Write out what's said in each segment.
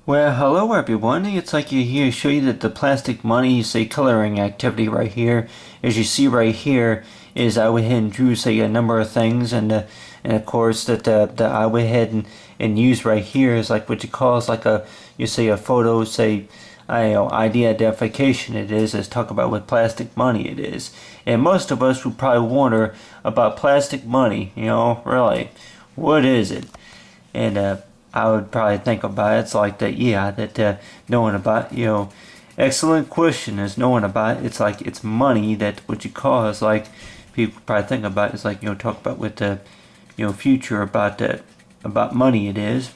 Well, hello everyone. It's like you here show you that the plastic money, say coloring activity right here. As you see right here, is I went ahead and drew say a number of things, and of course that the I went ahead and used right here is like what you call is like a you say a photo say I know ID identification. It is as talk about with plastic money it is, and most of us would probably wonder about plastic money. Really, what is it? And I would probably think about it. It's like that, yeah, that knowing about, excellent question is knowing about it. It's like it's money that what you call is like people probably think about. It's like talk about with the future about money. It is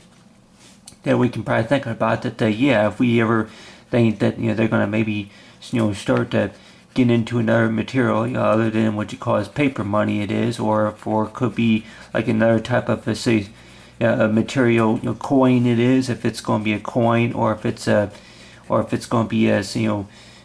that we can probably think about that. Yeah, if we ever think that they're gonna maybe start to get into another material other than what you call as paper money. It is, or it could be like another type of say a material coin. It is, if it's going to be a coin, or if it's going to be a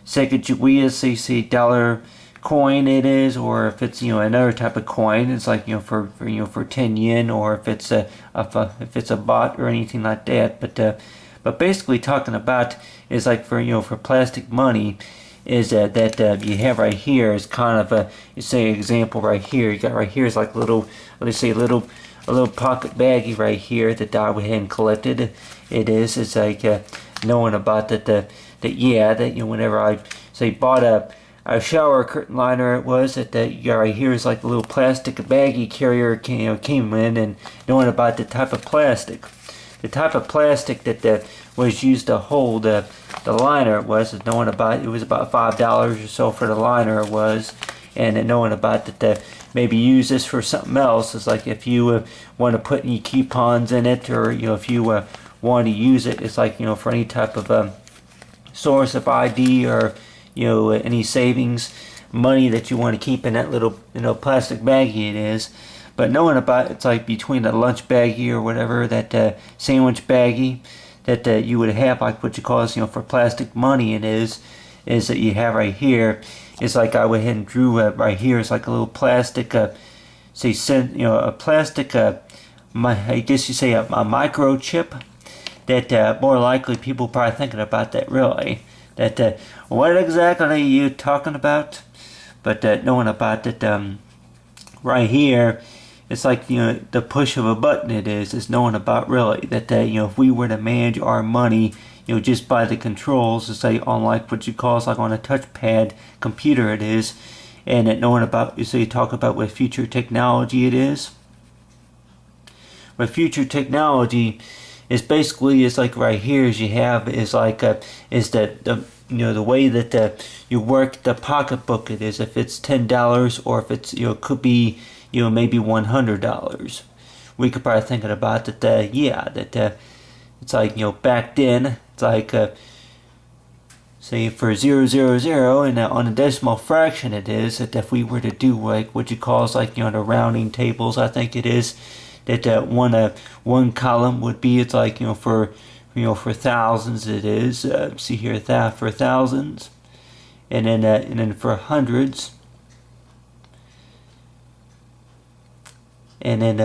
Sacagawea say dollar coin. It is, or if it's another type of coin. It's like for 10 yen, or if it's if it's a bot or anything like that. But basically talking about is like for plastic money is that you have right here is kind of you say example right here. You got right here is like little, let's say a little pocket baggie right here that I went ahead and collected. It's like knowing about that yeah, that whenever I say bought a shower curtain liner, it was that right here is like a little plastic baggie carrier came in, and knowing about the type of plastic that was used to hold the liner. It was knowing about it was about $5 or so for the liner. It was, and knowing about that maybe use this for something else. It's like if you want to put any coupons in it, or if you want to use it, it's like for any type of source of ID, or any savings money that you want to keep in that little plastic baggie. It is. But knowing about it's like between a lunch baggie or whatever, that sandwich baggie that you would have, like what you call for plastic money. It is that you have right here. It's like I went ahead and drew right here. It's like a little plastic, say, a plastic, I guess you say a microchip. That more likely people probably thinking about that really. That what exactly are you talking about? But knowing about that right here, it's like the push of a button. It is knowing about really that if we were to manage our money just by the controls, to say on like what you call like on a touchpad computer. It is, and knowing about you talk about with future technology. It is, with future technology is basically it's like right here as you have is like is that the way that you work the pocketbook. It is, if it's $10, or if it's could be maybe $100. We could probably thinking about that yeah, that it's like back then it's like say for 000, and on a decimal fraction. It is that if we were to do like what you call is like the rounding tables, I think it is that one column would be it's like for thousands. It is see here for thousands, and then for hundreds, and then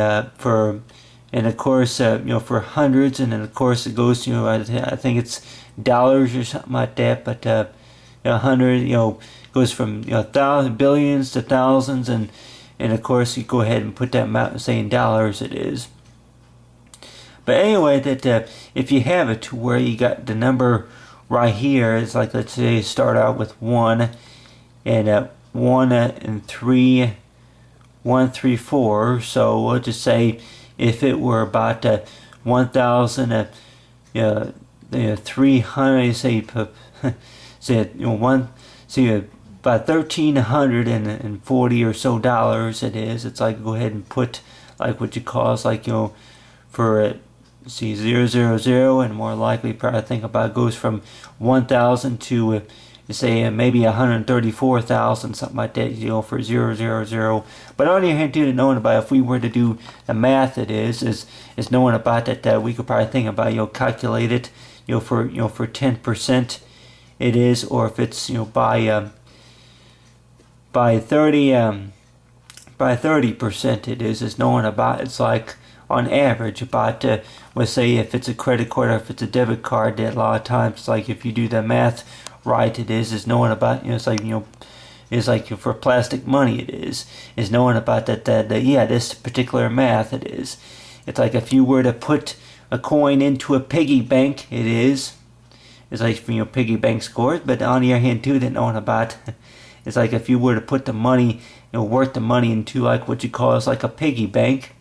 and of course for hundreds, and then of course it goes I think it's dollars or something like that. But 100 goes from billions to thousands, and of course you go ahead and put that amount and say in dollars. It is. But anyway, that if you have it to where you got the number right here, it's like, let's say start out with 1, and 1 and 3, 1, 3, 4. So we'll just say if it were about 1,000, 300, say one, say about 1,340 or so dollars. It is. It's like go ahead and put like what you call is like for see 000, and more likely probably think about it goes from 1,000 to say maybe 134,000, something like that, for 000. But on the other hand, too, knowing about if we were to do the math, it is knowing about that we could probably think about calculate it for 10%. It is, or if it's by 30% it is knowing about it's like on average about let's say if it's a credit card or if it's a debit card, that a lot of times like if you do the math right, it is knowing about it's like it's like for plastic money is knowing about that yeah, this particular math it's like if you were to put a coin into a piggy bank, it's like piggy bank scores, but on the other hand too, that knowing about it's like if you were to put the money, work the money into like what you call is like a piggy bank,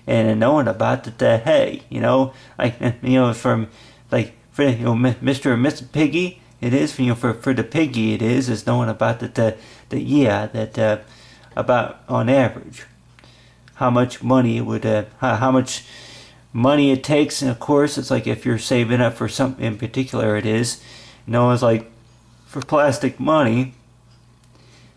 and knowing about that, hey, like from like for Mr. and Mrs. Piggy, it is for the piggy, it is knowing about that yeah, that about on average how much money it would how much money it takes, and of course it's like if you're saving up for something in particular, it's like for plastic money,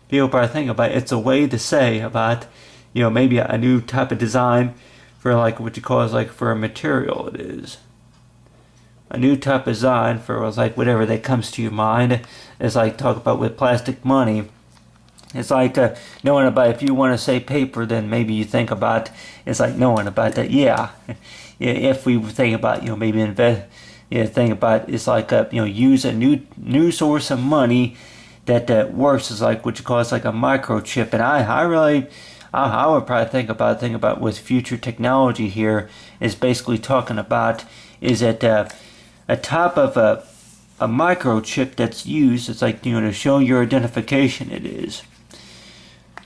people probably think about it's a way to say about maybe a new type of design for like what you call is like for a material, it is a new type of design for like whatever that comes to your mind. It's like talk about with plastic money. It's like knowing about if you want to say paper, then maybe you think about it's like knowing about that. Yeah, if we think about maybe invest, think about it's like use a new source of money that works is like what you call it's like a microchip. And I would probably think about with future technology here is basically talking about is that a type of a microchip that's used. It's like to show your identification. It is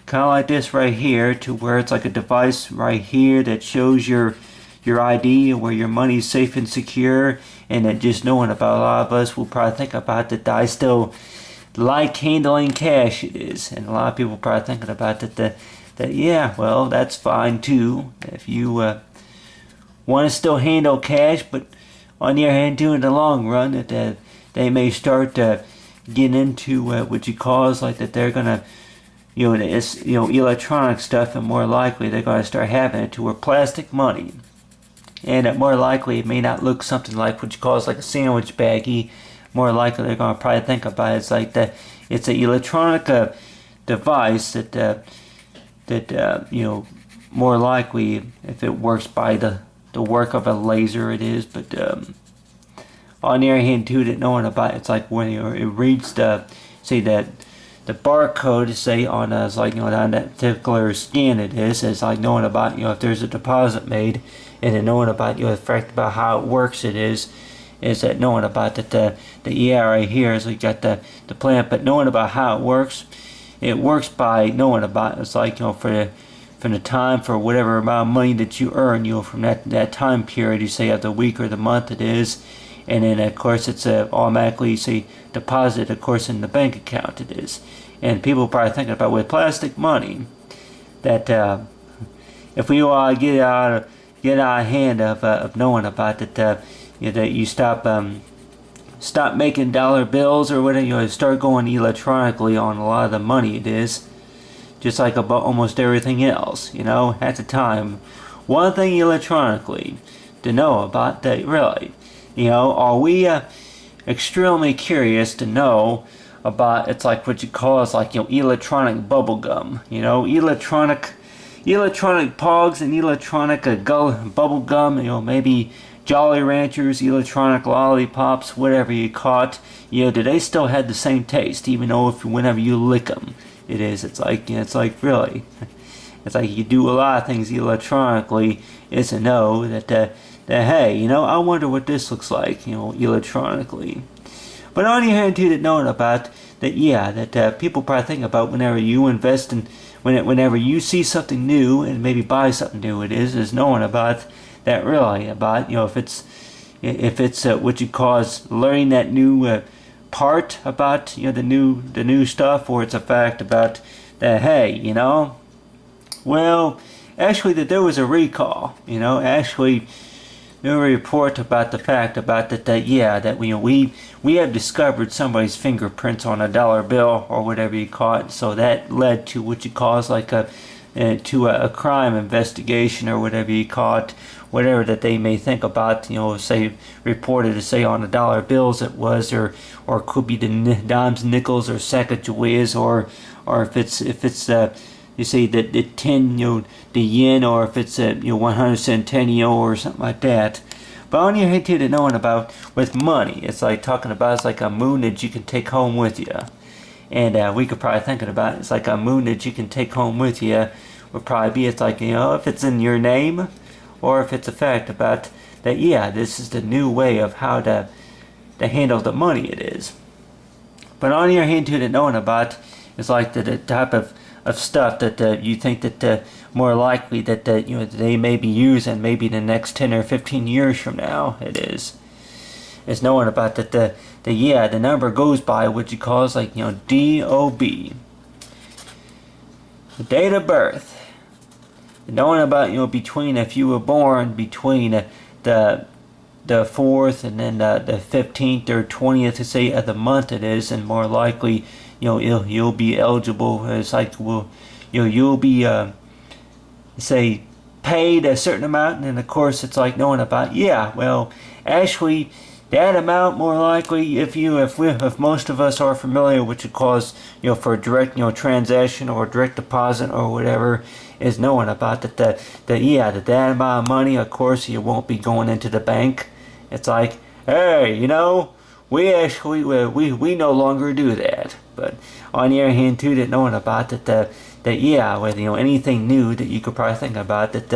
kind of like this right here, to where it's like a device right here that shows your ID, where your money's safe and secure. And then just knowing about a lot of us will probably think about that I still like handling cash, it is. And a lot of people probably thinking about that yeah, well, that's fine too if you want to still handle cash, but on the other hand too, in the long run, that they may start getting into what you call is like that they're gonna it's electronic stuff, and more likely they're gonna start having it to where plastic money, and more likely it may not look something like what you call is like a sandwich baggie. More likely they're gonna probably think about it's like that it's an electronic device that more likely if it works by the work of a laser, it is. But on the other hand too, that knowing about it's like when it reads the say that the barcode say on it's like on that particular scan, it is like knowing about if there's a deposit made, and then knowing about the fact about how it works, it is that knowing about that the right here is we got the plant, but knowing about how it works by knowing about it's like from the time for whatever amount of money that you earn from that time period, you say of the week or the month, it is. And then of course it's automatically say deposit of course in the bank account, it is. And people probably thinking about with plastic money that if we all get out of hand of knowing about that that you stop making dollar bills or whatever, start going electronically on a lot of the money, it is. Just like about almost everything else, at the time. One thing electronically to know about that really, are we extremely curious to know about it's like what you call is like electronic bubble gum, electronic pogs and electronic bubble gum, maybe Jolly Ranchers, electronic lollipops, whatever you caught, do they still have the same taste even though whenever you lick them? It is. It's like really. It's like you do a lot of things electronically. It's to know that hey, I wonder what this looks like, electronically. But on the other hand too, that knowing about that, yeah, that people probably think about whenever you invest in, whenever you see something new and maybe buy something new, it is knowing about that really about if it's what you call learning that new. Part about the new stuff, or it's a fact about that hey well actually that there was a recall, actually there was a report about the fact about that yeah that we have discovered somebody's fingerprints on a dollar bill or whatever you call it, so that led to what you call is like a crime investigation or whatever you call it, whatever that they may think about, say reported to say on the dollar bills it was, or could be the dimes, nickels, or Sacagaweas, or if it's you say that the 10, the yen, or if it's a 100 centennial or something like that. But on your head too, to knowing about with money, it's like talking about it's like a moon that you can take home with you. And we could probably thinking about it's like a moon that you can take home with you would probably be it's like if it's in your name, or if it's a fact about that this is the new way of how to handle the money it is. But on your hand too, to knowing about is like the type of stuff that you think that more likely that they may be using maybe the next 10 or 15 years from now. It is knowing about that the number goes by what you call like DOB, the date of birth. Knowing about between if you were born between the 4th and then the 15th or 20th to say of the month it is, and more likely you'll be eligible. It's like you'll be say paid a certain amount, and then of course it's like knowing about actually that amount more likely if most of us are familiar with what cause for a direct transaction or direct deposit or whatever, is knowing about that amount of money, of course, you won't be going into the bank. It's like, hey, we actually we no longer do that. But on the other hand too, that knowing about that with anything new that you could probably think about it's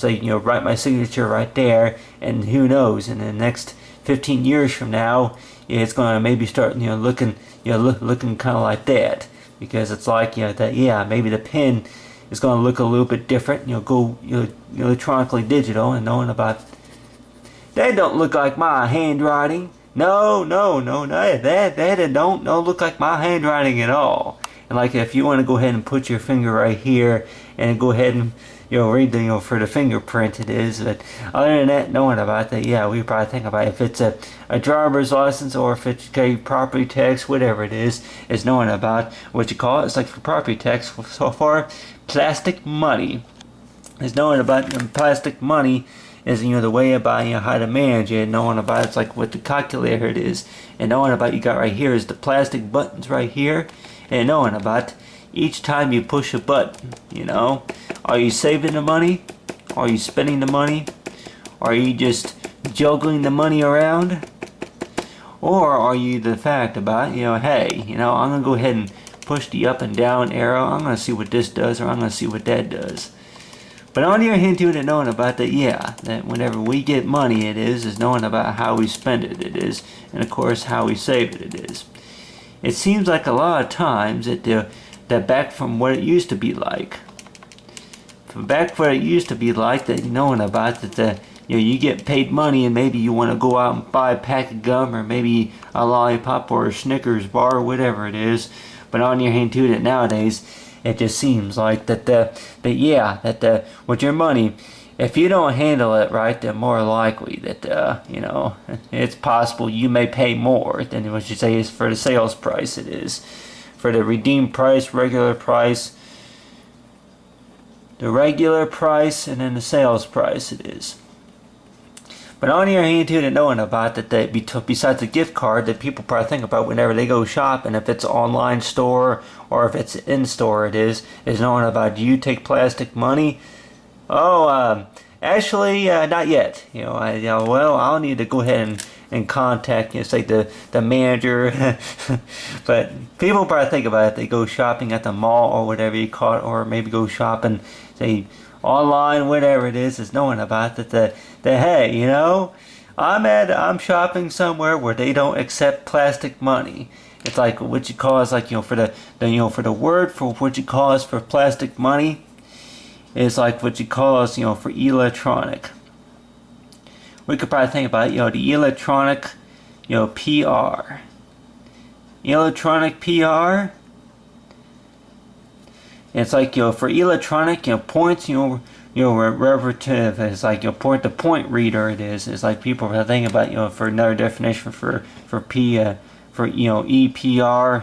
like write my signature right there, and who knows, in the next 15 years from now it's going to maybe start looking kind of like that, because it's like maybe the pen is going to look a little bit different, go electronically digital, and knowing about that don't look like my handwriting. No, that don't look like my handwriting at all. And like if you want to go ahead and put your finger right here and go ahead and read the for the fingerprint it is. But other than that, knowing about that, we probably think about if it's a driver's license or if it's property tax, whatever it is knowing about what you call it. It's like for property tax so far, plastic money. Is knowing about plastic money is the way about how to manage it, knowing about it's like what the calculator it is, and knowing about you got right here is the plastic buttons right here, and knowing about each time you push a button, are you saving the money? Are you spending the money? Are you just juggling the money around? Or are you the fact about, hey, I'm going to go ahead and push the up and down arrow. I'm going to see what this does, or I'm going to see what that does. But on the other hand, too, that knowing about that, that whenever we get money, it is knowing about how we spend it, it is, and of course how we save it, it is. It seems like a lot of times that back from what it used to be like, that knowing about that you get paid money and maybe you want to go out and buy a pack of gum or maybe a lollipop or a Snickers bar or whatever it is. But on the other hand, too, that nowadays it just seems like that with your money, if you don't handle it right, then more likely that it's possible you may pay more than what you say is for the sales price. It is for the redeemed price, regular price, the regular price, and then the sales price. It is. But on the other hand, too, that knowing about that besides the gift card that people probably think about whenever they go shopping, if it's an online store or if it's in store, it is knowing about, do you take plastic money? Actually, not yet. I'll need to go ahead and contact, say the manager. But people probably think about it. They go shopping at the mall or whatever you call it, or maybe go shopping, say, online, whatever it is knowing about that hey, I'm shopping somewhere where they don't accept plastic money. It's like what you call is like for the word for what you call is for plastic money is like what you call is for electronic. We could probably think about the electronic PR. Electronic PR. It's like for electronic points relative. It's like point to point reader. It is. It's like people are thinking about for another definition for EPR.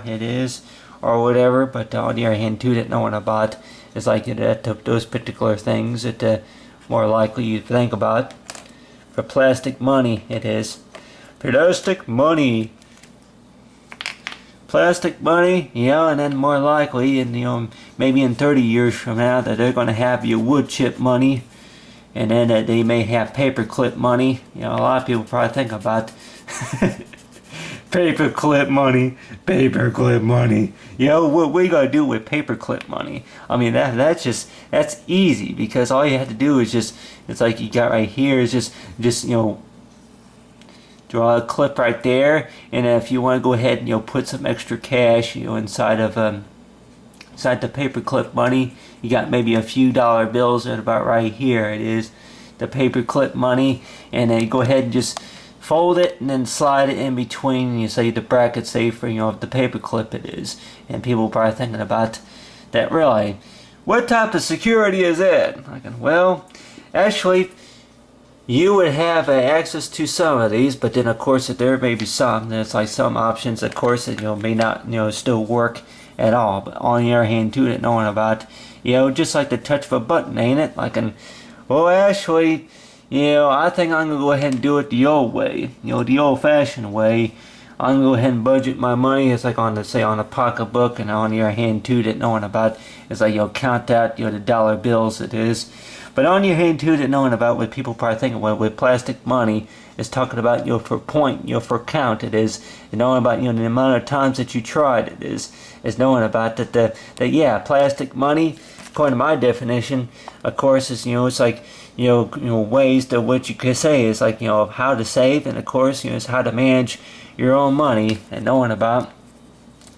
It is or whatever. But on the other hand, too, that knowing about is like those particular things that more likely you think about for plastic money. It is plastic money. plastic money, and then more likely, and maybe in 30 years from now, that they're going to have your wood chip money, and then they may have paperclip money. A lot of people probably think about paperclip money, paperclip money. What we gotta do with paperclip money? I mean, that's easy, because all you have to do is it's like you got right here is just draw a clip right there, and if you want to go ahead and put some extra cash inside the paperclip money, you got maybe a few dollar bills at about right here. It is the paperclip money, and then you go ahead and just fold it and then slide it in between, you say the bracket, say for the paperclip it is. And people are probably thinking about that, really, what type of security is it? Well, actually, you would have access to some of these, but then of course there may be some. There's like some options, of course, that may not still work at all. But on the other hand, too, that knowing about, just like the touch of a button, ain't it? Well, actually, I think I'm gonna go ahead and do it the old way, the old-fashioned way. I'm gonna go ahead and budget my money. It's like on a pocketbook, and on your hand too, that knowing about is like count out the dollar bills it is. But on your hand too, that knowing about what people probably thinking with plastic money is talking about for point, for count it is, and knowing about the amount of times that you tried it is knowing about that plastic money, according to my definition, of course, is it's like ways to what you could say is like how to save, and of course is how to manage your own money, and knowing about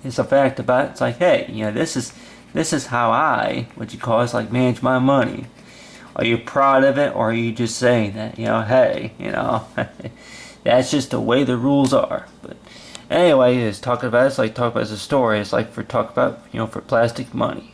it's a fact about it's like, hey, this is how I manage my money. Are you proud of it, or are you just saying that hey, that's just the way the rules are? But anyway, it's like talk about as a story. It's like for talk about for plastic money.